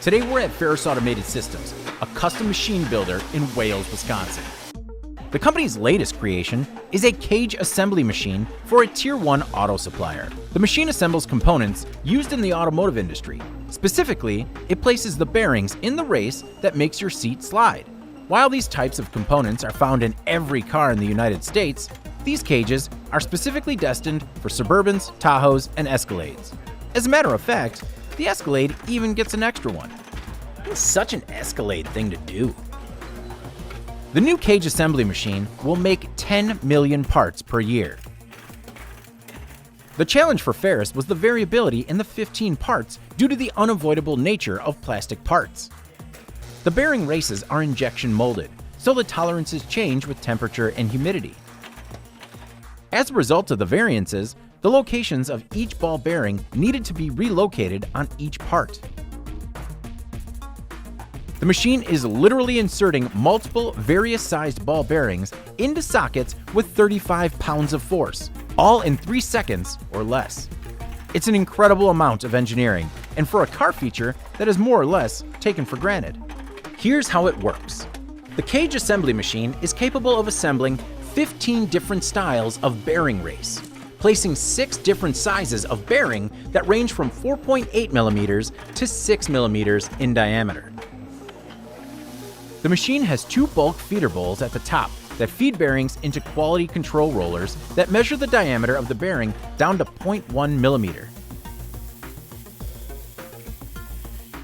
Today we're at Farris Automated Systems, a custom machine builder in Wales, Wisconsin. The company's latest creation is a cage assembly machine for a Tier 1 auto supplier. The machine assembles components used in the automotive industry. Specifically, it places the bearings in the race that makes your seat slide. While these types of components are found in every car in the United States, these cages are specifically destined for Suburbans, Tahoes, and Escalades. As a matter of fact, the Escalade even gets an extra one. It's such an Escalade thing to do. The new cage assembly machine will make 10 million parts per year. The challenge for Farris was the variability in the 15 parts due to the unavoidable nature of plastic parts. The bearing races are injection molded, so the tolerances change with temperature and humidity. As a result of the variances, the locations of each ball bearing needed to be relocated on each part. The machine is literally inserting multiple various sized ball bearings into sockets with 35 pounds of force, all in 3 seconds or less. It's an incredible amount of engineering, and for a car feature that is more or less taken for granted. Here's how it works. The cage assembly machine is capable of assembling 15 different styles of bearing race, placing 6 different sizes of bearing that range from 4.8 millimeters to 6 millimeters in diameter. The machine has 2 bulk feeder bowls at the top that feed bearings into quality control rollers that measure the diameter of the bearing down to 0.1 millimeter.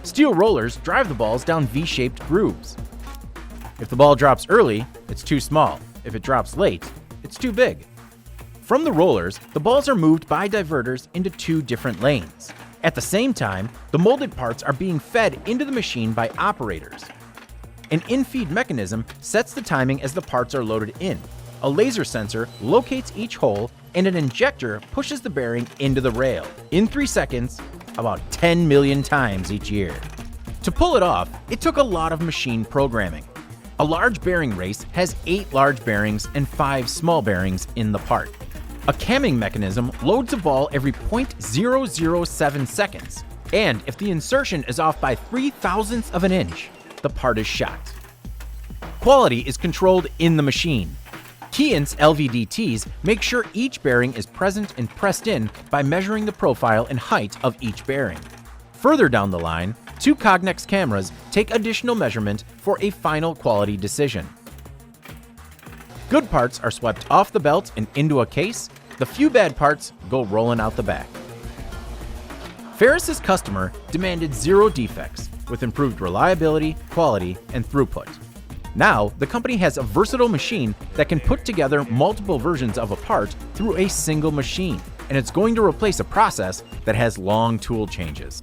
Steel rollers drive the balls down V-shaped grooves. If the ball drops early, it's too small. If it drops late, it's too big. From the rollers, the balls are moved by diverters into 2 different lanes. At the same time, the molded parts are being fed into the machine by operators. An in-feed mechanism sets the timing as the parts are loaded in. A laser sensor locates each hole, and an injector pushes the bearing into the rail. In 3 seconds, about 10 million times each year. To pull it off, it took a lot of machine programming. A large bearing race has 8 large bearings and 5 small bearings in the part. A camming mechanism loads a ball every 0.007 seconds, and if the insertion is off by 0.003 of an inch, the part is shot. Quality is controlled in the machine. Keyence LVDTs make sure each bearing is present and pressed in by measuring the profile and height of each bearing. Further down the line, 2 Cognex cameras take additional measurement for a final quality decision. Good parts are swept off the belt and into a case. The few bad parts go rolling out the back. Farris's customer demanded 0 defects, with improved reliability, quality, and throughput. Now, the company has a versatile machine that can put together multiple versions of a part through a single machine, and it's going to replace a process that has long tool changes.